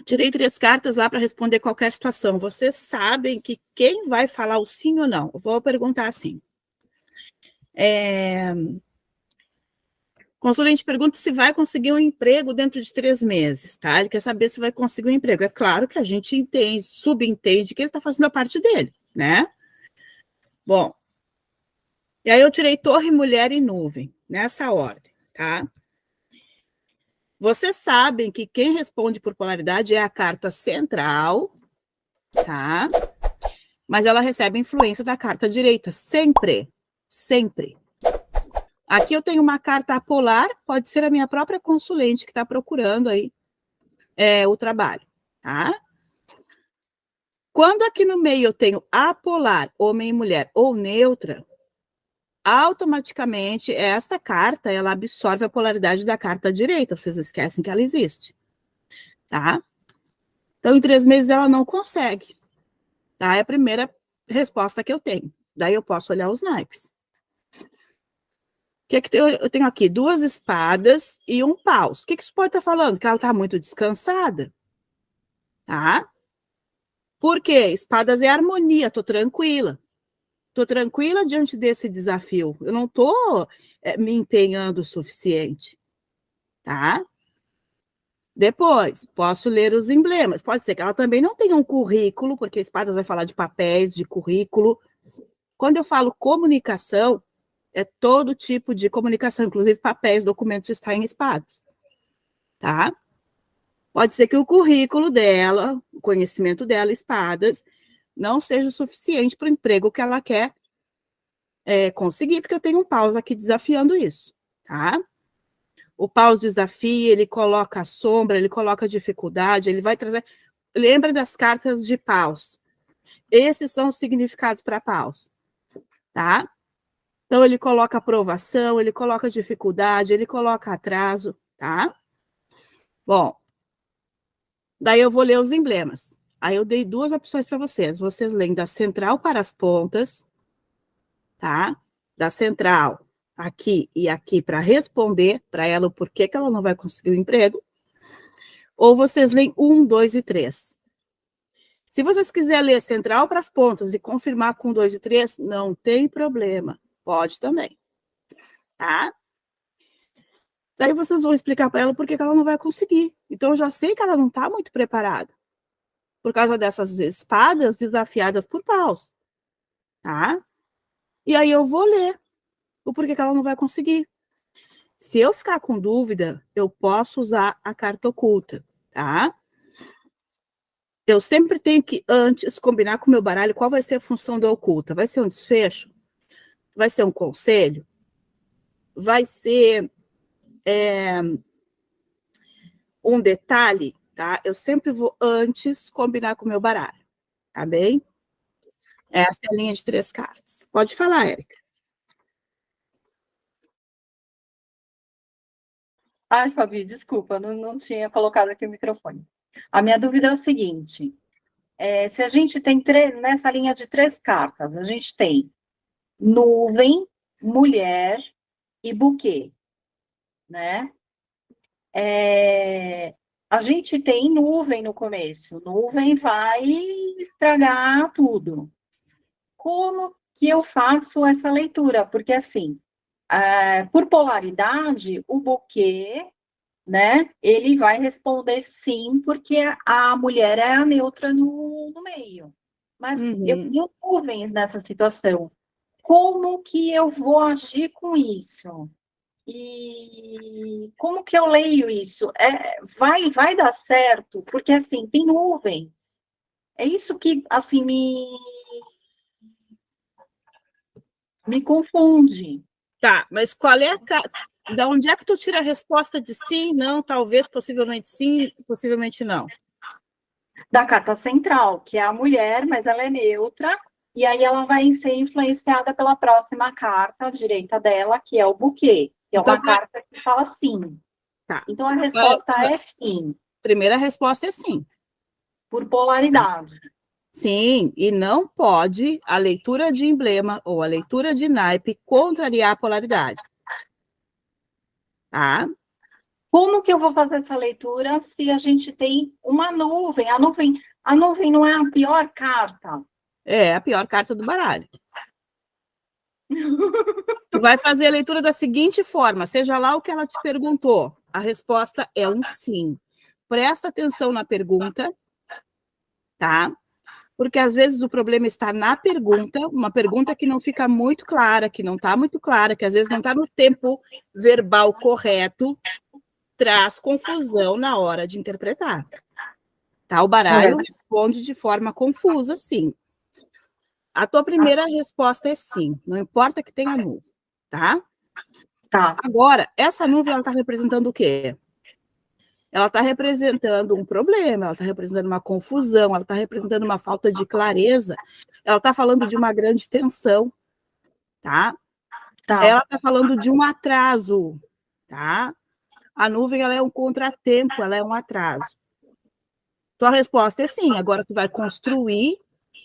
Tirei 3 cartas lá para responder qualquer situação. Vocês sabem que quem vai falar o sim ou não? Eu vou perguntar assim. Consulente pergunta se vai conseguir um emprego dentro de 3 meses, tá? Ele quer saber se vai conseguir um emprego. É claro que a gente entende, subentende que ele está fazendo a parte dele, né? Bom, e aí eu tirei torre, mulher e nuvem, nessa ordem, tá? Vocês sabem que quem responde por polaridade é a carta central, tá? Mas ela recebe influência da carta direita, sempre, sempre. Aqui eu tenho uma carta apolar, pode ser a minha própria consulente que está procurando aí o trabalho, tá? Quando aqui no meio eu tenho apolar, homem e mulher, ou neutra, automaticamente esta carta, ela absorve a polaridade da carta direita, vocês esquecem que ela existe, tá? Então, em 3 meses ela não consegue, tá? É a primeira resposta que eu tenho. Daí eu posso olhar os naipes. O que eu tenho aqui? 2 espadas e um paus. O que isso pode estar falando? Que ela está muito descansada, tá? Por quê? Espadas é harmonia, tô tranquila. Tô tranquila diante desse desafio. Eu não tô me empenhando o suficiente, tá? Depois, posso ler os emblemas. Pode ser que ela também não tenha um currículo, porque espadas vai falar de papéis, de currículo. Quando eu falo comunicação, é todo tipo de comunicação, inclusive papéis, documentos está em espadas, tá? Pode ser que o currículo dela, o conhecimento dela, espadas, não seja o suficiente para o emprego que ela quer conseguir, porque eu tenho um paus aqui desafiando isso, tá? O paus desafia, ele coloca a sombra, ele coloca a dificuldade, ele vai trazer... Lembra das cartas de paus. Esses são os significados para paus, tá? Então, ele coloca aprovação, ele coloca dificuldade, ele coloca atraso, tá? Bom, daí eu vou ler os emblemas. Aí eu dei 2 opções para vocês. Vocês leem da central para as pontas, tá? Da central aqui e aqui para responder para ela o porquê que ela não vai conseguir o emprego. Ou vocês leem 1, 2 e 3. Se vocês quiserem ler central para as pontas e confirmar com 2 e 3, não tem problema. Pode também, tá? Daí vocês vão explicar para ela por que ela não vai conseguir. Então, eu já sei que ela não está muito preparada, por causa dessas espadas desafiadas por paus, tá? E aí eu vou ler o porquê que ela não vai conseguir. Se eu ficar com dúvida, eu posso usar a carta oculta, tá? Eu sempre tenho que, antes, combinar com o meu baralho qual vai ser a função da oculta. Vai ser um desfecho? Vai ser um conselho? Vai ser um detalhe, tá? Eu sempre vou, antes, combinar com o meu baralho, tá bem? Essa é a linha de 3 cartas. Pode falar, Érica. Ai, Fabi, desculpa, não tinha colocado aqui o microfone. A minha dúvida é o seguinte: se a gente tem nessa linha de 3 cartas, a gente tem nuvem, mulher e buquê, né? A gente tem nuvem no começo, nuvem vai estragar tudo. Como que eu faço essa leitura? Porque, assim, por polaridade, o buquê, né, ele vai responder sim, porque a mulher é a neutra no meio. Mas eu tenho nuvens nessa situação. Como que eu vou agir com isso? E como que eu leio isso? Vai dar certo? Porque, assim, tem nuvens. É isso que, assim, me confunde. Tá, mas qual é a carta? Da onde é que tu tira a resposta de sim, não, talvez, possivelmente sim, possivelmente não? Da carta central, que é a mulher, mas ela é neutra, e aí ela vai ser influenciada pela próxima carta à direita dela, que é o buquê, que é Então, uma carta que fala sim. tá. Então, a resposta é sim, Primeira resposta é sim. por polaridade. Sim, e não pode a leitura de emblema ou a leitura de naipe contrariar a polaridade. Tá? Como que eu vou fazer essa leitura se a gente tem uma nuvem? A nuvem não é a pior carta. É a pior carta do baralho. Tu vai fazer a leitura da seguinte forma, seja lá o que ela te perguntou, a resposta é um sim. Presta atenção na pergunta, tá? Porque às vezes o problema está na pergunta, uma pergunta que não fica muito clara, que não está muito clara, que às vezes não está no tempo verbal correto, traz confusão na hora de interpretar. Tá? O baralho responde de forma confusa, sim. A tua primeira resposta é sim, não importa que tenha nuvem, tá? Tá. Agora, essa nuvem, ela está representando o quê? Ela está representando um problema, ela está representando uma confusão, ela está representando uma falta de clareza, ela está falando de uma grande tensão, tá? Ela está falando de um atraso, tá? A nuvem, ela é um contratempo, ela é um atraso. Tua resposta é sim, agora tu vai construir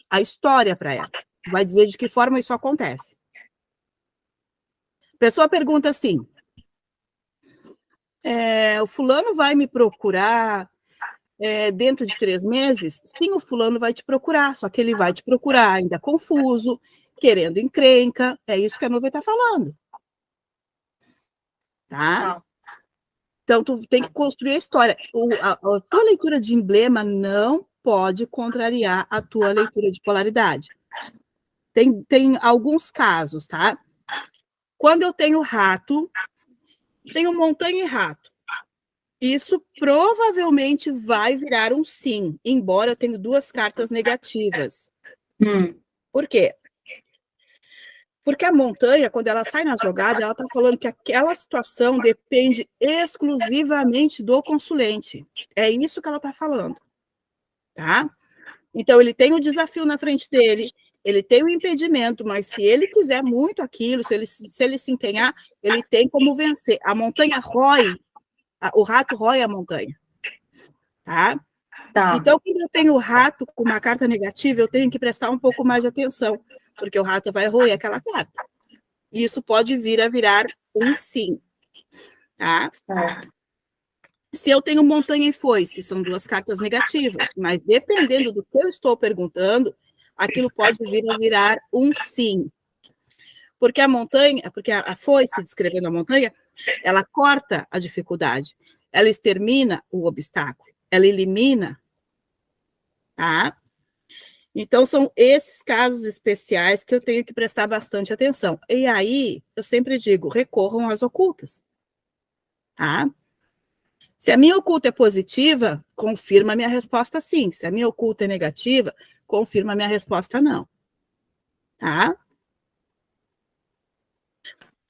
a história para ela. Tu vai dizer de que forma isso acontece. A pessoa pergunta assim, o fulano vai me procurar dentro de 3 meses? Sim, o fulano vai te procurar, só que ele vai te procurar ainda confuso, querendo encrenca, é isso que a nuvem está falando. Tá? Então, tu tem que construir a história. A tua leitura de emblema não pode contrariar a tua leitura de polaridade. Tem alguns casos, tá? Quando eu tenho rato, tenho montanha e rato. Isso provavelmente vai virar um sim, embora eu tenha 2 cartas negativas. Por quê? Porque a montanha, quando ela sai na jogada, ela está falando que aquela situação depende exclusivamente do consulente. É isso que ela está falando. Tá? Então, ele tem o desafio na frente dele, ele tem o impedimento, mas se ele quiser muito aquilo, se ele se empenhar, ele tem como vencer. A montanha rói, o rato rói a montanha. Tá? Então, quando eu tenho o rato com uma carta negativa, eu tenho que prestar um pouco mais de atenção, porque o rato vai roer aquela carta. E isso pode vir a virar um sim. Tá? Certo. Se eu tenho montanha e foice, são 2 cartas negativas, mas dependendo do que eu estou perguntando, aquilo pode vir a virar um sim. Porque a foice, descrevendo a montanha, ela corta a dificuldade, ela extermina o obstáculo, ela elimina, tá? Então, são esses casos especiais que eu tenho que prestar bastante atenção. E aí, eu sempre digo, recorram às ocultas, tá? Se a minha oculta é positiva, confirma a minha resposta sim. Se a minha oculta é negativa, confirma a minha resposta não. Tá?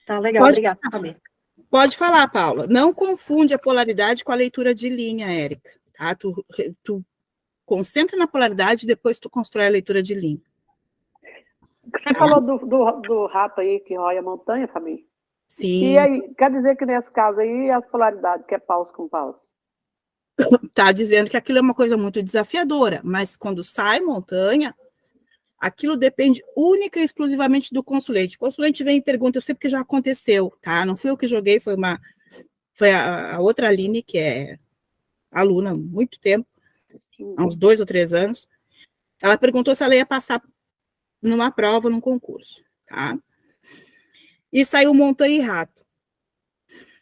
Tá legal, obrigada, Fabi. Pode falar, Paula. Não confunde a polaridade com a leitura de linha, Érica. Tá? Tu concentra na polaridade e depois tu constrói a leitura de linha. Você falou do rato aí que rói a montanha, Fabi? Sim. E aí, quer dizer que nesse caso aí, as polaridades, que é paus com paus? Tá dizendo que aquilo é uma coisa muito desafiadora, mas quando sai montanha, aquilo depende única e exclusivamente do consulente. O consulente vem e pergunta, eu sei porque já aconteceu, tá? Não fui eu que joguei, foi a outra Aline, que é aluna há muito tempo, há uns 2 ou 3 anos. Ela perguntou se ela ia passar numa prova, num concurso, tá? E saiu montanha e rato.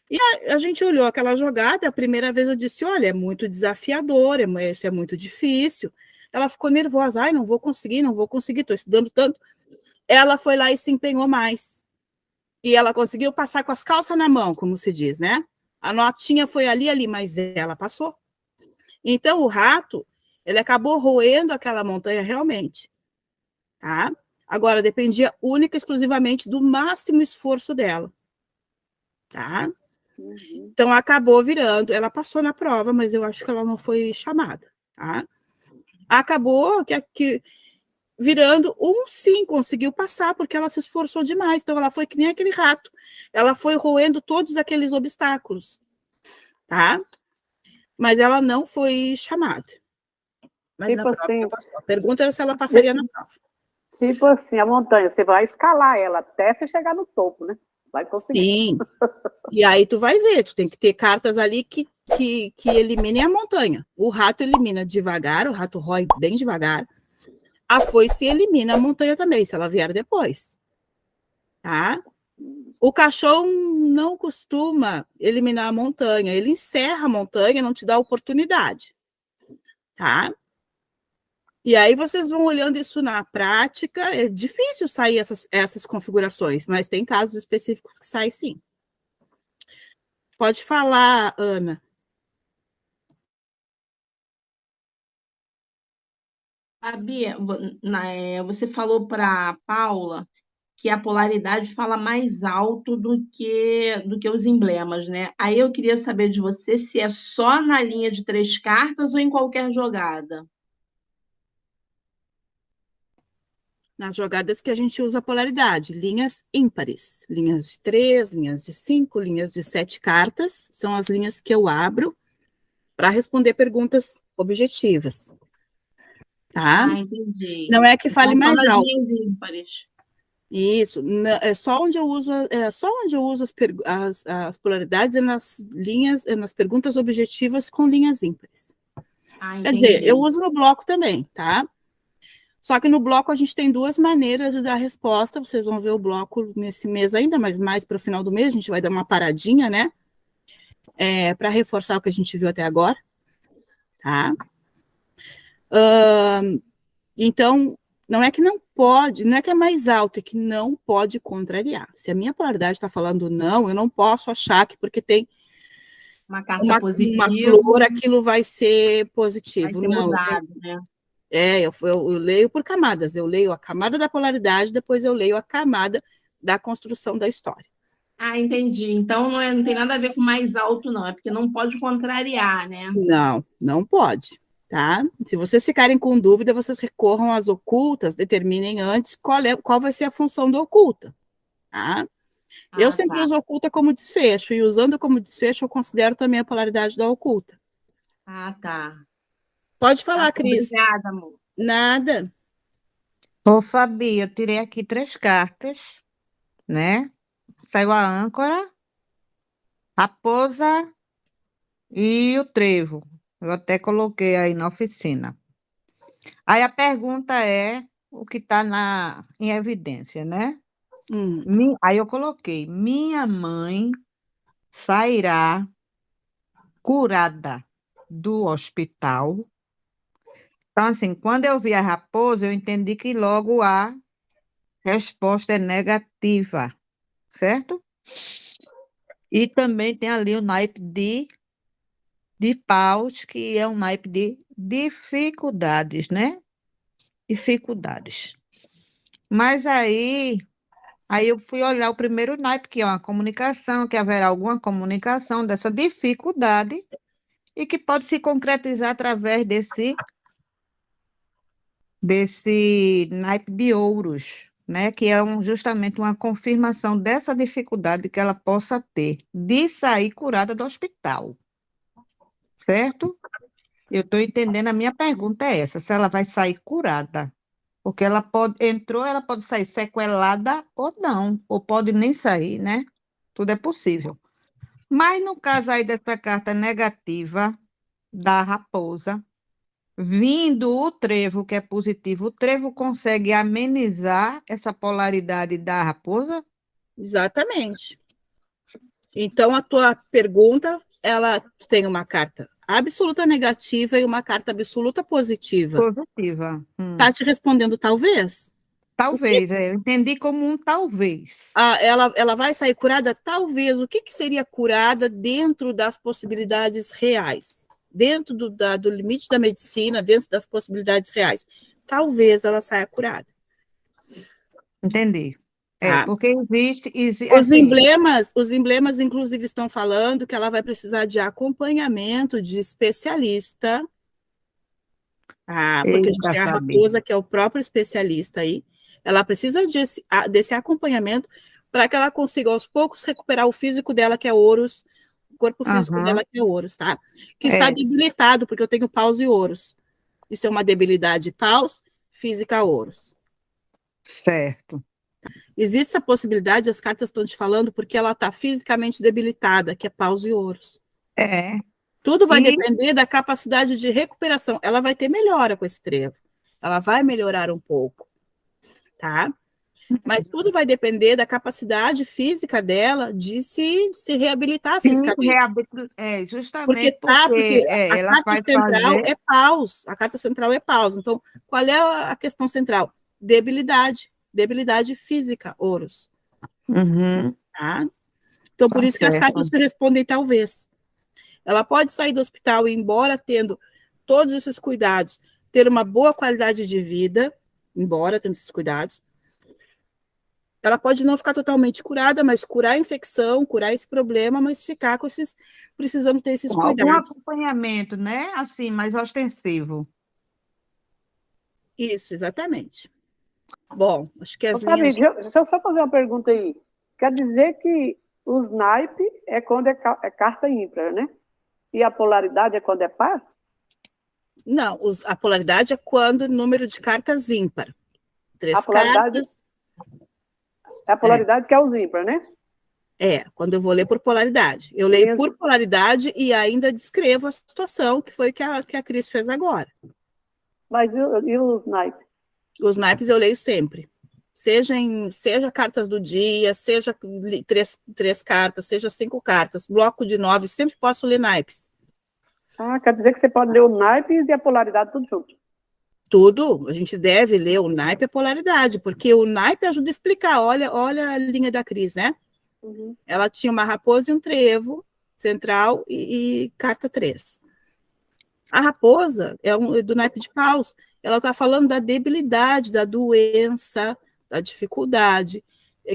E a gente olhou aquela jogada, a primeira vez eu disse, olha, é muito desafiador, isso é muito difícil. Ela ficou nervosa, ai, não vou conseguir, estou estudando tanto. Ela foi lá e se empenhou mais. E ela conseguiu passar com as calças na mão, como se diz, né? A notinha foi ali, mas ela passou. Então, o rato, ele acabou roendo aquela montanha realmente, tá? Agora, dependia única e exclusivamente do máximo esforço dela, tá? Então, acabou virando, ela passou na prova, mas eu acho que ela não foi chamada, tá? Acabou que virando um sim, conseguiu passar, porque ela se esforçou demais, então ela foi que nem aquele rato, ela foi roendo todos aqueles obstáculos, tá? Mas ela não foi chamada. Mas tipo assim, a pergunta era se ela passaria na prova. Tipo assim, a montanha, você vai escalar ela até você chegar no topo, né? Vai conseguir. Sim. E aí tu vai ver, tu tem que ter cartas ali que eliminem a montanha. O rato elimina devagar, o rato rói bem devagar. A foice elimina a montanha também, se ela vier depois. Tá? O cachorro não costuma eliminar a montanha, ele encerra a montanha, não te dá oportunidade. Tá? E aí vocês vão olhando isso na prática, é difícil sair essas configurações, mas tem casos específicos que saem sim. Pode falar, Ana. A Bia, você falou para a Paula que a polaridade fala mais alto do que os emblemas, né? Aí eu queria saber de você se é só na linha de 3 cartas ou em qualquer jogada. Nas jogadas que a gente usa a polaridade, linhas ímpares, linhas de 3, linhas de 5, linhas de 7 cartas, são as linhas que eu abro para responder perguntas objetivas, tá? Ah, entendi. Não é que Então, fale só mais nas alto. linhas ímpares. Isso, é só onde eu uso, as polaridades, nas perguntas objetivas com linhas ímpares. Ah, Quer dizer, eu entendi. uso no bloco também, tá? Só que no bloco a gente tem 2 maneiras de dar resposta. Vocês vão ver o bloco nesse mês ainda, mas mais para o final do mês a gente vai dar uma paradinha, né? Para reforçar o que a gente viu até agora, tá? Então, não é que não pode, não é que é mais alto, é que não pode contrariar. Se a minha polaridade está falando não, eu não posso achar que porque tem Uma carta uma positiva flor, aquilo vai ser vai positivo. ser Não, mudado, né? eu leio por camadas. Eu leio a camada da polaridade, depois eu leio a camada da construção da história. Ah, entendi. Então não tem nada a ver com mais alto, não. É porque não pode contrariar, né? Não, não pode, tá? Se vocês ficarem com dúvida, vocês recorram às ocultas, determinem antes qual vai ser a função do oculta, tá? Eu Ah, sempre tá. uso oculta como desfecho, e usando como desfecho, eu considero também a polaridade da oculta. Ah, tá. Pode Tá falar, bom. Cris. Obrigada, amor. Nada. Ô, Fabi, eu tirei aqui 3 cartas, né? Saiu a âncora, raposa e o trevo. Eu até coloquei aí na oficina. Aí a pergunta é o que está em evidência, né? Aí eu coloquei: minha mãe sairá curada do hospital. Então, assim, quando eu vi a raposa, eu entendi que logo a resposta é negativa, certo? E também tem ali o naipe de paus, que é um naipe de dificuldades, né? Dificuldades. Mas aí eu fui olhar o primeiro naipe, que é uma comunicação, que haverá alguma comunicação dessa dificuldade e que pode se concretizar através desse naipe de ouros, né? Que é justamente uma confirmação dessa dificuldade que ela possa ter de sair curada do hospital, certo? Eu estou entendendo, a minha pergunta é essa, se ela vai sair curada, porque ela pode sair sequelada ou não, ou pode nem sair, né? Tudo é possível. Mas no caso aí dessa carta negativa da raposa, vindo o trevo, que é positivo, o trevo consegue amenizar essa polaridade da raposa? Exatamente. Então, a tua pergunta, ela tem uma carta absoluta negativa e uma carta absoluta positiva. Positiva. Tá te respondendo talvez? Talvez, eu entendi como um talvez. Ela vai sair curada? Talvez. O que seria curada dentro das possibilidades reais? Dentro do limite da medicina, dentro das possibilidades reais. Talvez ela saia curada. Entendi. Tá? Porque existe Os assim, emblemas, inclusive, estão falando que ela vai precisar de acompanhamento de especialista, tá? Porque a gente eita, tem a Fabi. raposa, que é o próprio especialista aí. Ela precisa desse acompanhamento para que ela consiga, aos poucos, recuperar o físico dela, que é ouros, o corpo físico Aham, dela, que é ouros, tá? Que está debilitado, porque eu tenho paus e ouros. Isso é uma debilidade paus, física ouros. certo. Existe a possibilidade, as cartas estão te falando, porque ela está fisicamente debilitada, que é paus e ouros. É. Tudo vai depender da capacidade de recuperação. Ela vai ter melhora com esse trevo. Ela vai melhorar um pouco, tá? Mas tudo vai depender da capacidade física dela de se reabilitar fisicamente. Justamente porque a ela carta vai central fazer... é paus. A carta central é paus. Então, qual é a questão central? Debilidade. Debilidade física, ouros. Tá? Então, por isso que as cartas te respondem talvez. Ela pode sair do hospital e ir embora tendo todos esses cuidados, ter uma boa qualidade de vida, embora tendo esses cuidados. Ela pode não ficar totalmente curada, mas curar a infecção, curar esse problema, mas ficar com esses, precisando ter esses cuidados. Algum acompanhamento, né? Assim, mais ostensivo. Isso, exatamente. Bom, acho que as linhas... Deixa eu só fazer uma pergunta aí. Quer dizer que os naipes é quando é carta ímpar, né? E a polaridade é quando é par? Não, a polaridade é quando o número de cartas ímpar. 3 cartas. É a polaridade que é os ímpar, né? É, quando eu vou ler por polaridade. Eu leio por polaridade e ainda descrevo a situação, que foi o que a Cris fez agora. Mas e os naipes? Os naipes eu leio sempre. Seja cartas do dia, seja 3 cartas, seja 5 cartas, bloco de 9, sempre posso ler naipes. Ah, quer dizer que você pode ler o naipe e a polaridade tudo junto? Tudo, a gente deve ler o naipe e a polaridade, porque o naipe ajuda a explicar, olha a linha da Cris, né? Ela tinha uma raposa e um trevo central e carta 3. A raposa é do naipe de paus, ela está falando da debilidade, da doença, da dificuldade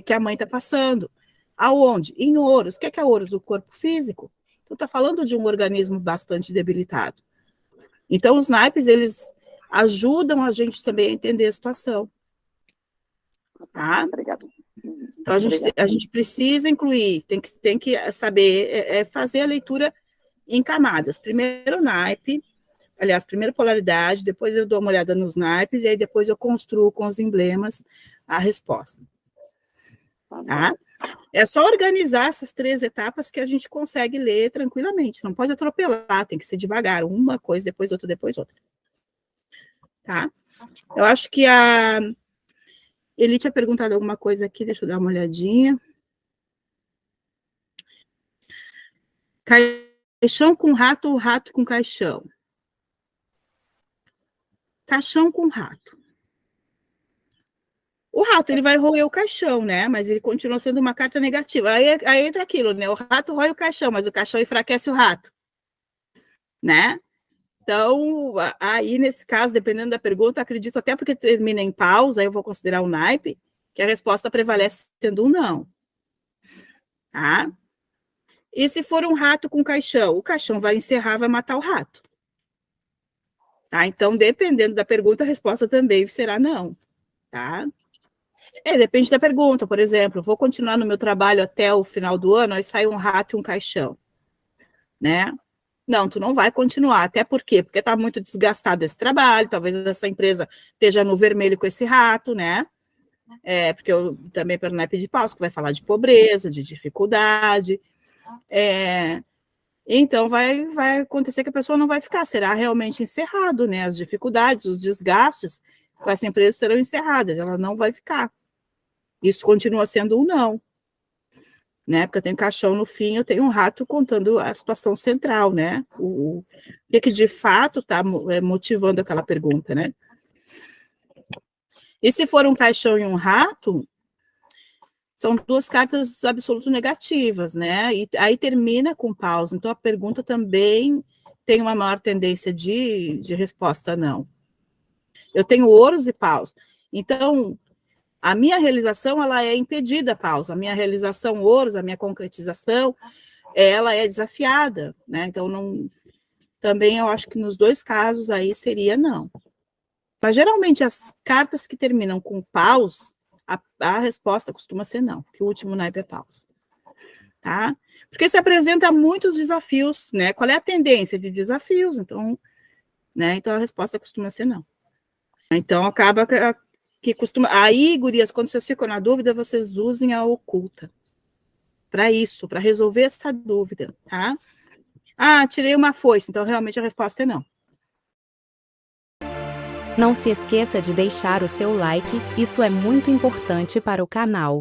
que a mãe está passando. Aonde? Em ouros. O que é ouros? O corpo físico. Então, está falando de um organismo bastante debilitado. Então, os naipes, eles ajudam a gente também a entender a situação. Tá? Obrigada. Então, a gente precisa incluir, tem que saber fazer a leitura em camadas. Primeiro o naipe, aliás, primeiro polaridade, depois eu dou uma olhada nos naipes, e aí depois eu construo com os emblemas a resposta. Tá? É só organizar essas 3 etapas que a gente consegue ler tranquilamente. Não pode atropelar, tem que ser devagar, uma coisa, depois outra, depois outra. Tá? Eu acho que a Eli tinha perguntado alguma coisa aqui, deixa eu dar uma olhadinha. Caixão com rato ou rato com caixão? Caixão com rato. O rato, ele vai roer o caixão, né? Mas ele continua sendo uma carta negativa. Aí entra aquilo, né? O rato rói o caixão, mas o caixão enfraquece o rato. Né? Então, aí, nesse caso, dependendo da pergunta, acredito até porque termina em pausa, aí eu vou considerar o naipe, que a resposta prevalece sendo um não. Tá? E se for um rato com caixão? O caixão vai encerrar, vai matar o rato. Tá? Então, dependendo da pergunta, a resposta também será não. Tá? Depende da pergunta, por exemplo, vou continuar no meu trabalho até o final do ano, aí sai um rato e um caixão, né? Não, tu não vai continuar, até por quê? Porque está muito desgastado esse trabalho, talvez essa empresa esteja no vermelho com esse rato, né? Porque eu também pelo naipe de paus, que vai falar de pobreza, de dificuldade, então vai acontecer que a pessoa não vai ficar, será realmente encerrado, né? As dificuldades, os desgastes com essa empresa serão encerradas, ela não vai ficar. Isso continua sendo um não, né? Porque eu tenho caixão no fim, eu tenho um rato contando a situação central, né? O que de fato está motivando aquela pergunta, né? E se for um caixão e um rato, são 2 cartas absoluto negativas, né? E aí termina com pausa. Então a pergunta também tem uma maior tendência de resposta não. Eu tenho ouros e paus. Então, a minha realização, ela é impedida, pausa. A minha realização, ouros, a minha concretização, ela é desafiada, né? Então, também eu acho que nos 2 casos aí seria não. Mas, geralmente, as cartas que terminam com paus, a resposta costuma ser não, porque o último naipe é paus. Tá? Porque se apresenta muitos desafios, né? Qual é a tendência de desafios? Então, né? Então, a resposta costuma ser não. Então, acaba que costuma... Aí, gurias, quando vocês ficam na dúvida, vocês usem a oculta. Para isso, para resolver essa dúvida, tá? Ah, tirei uma foice, então realmente a resposta é não. Não se esqueça de deixar o seu like, isso é muito importante para o canal.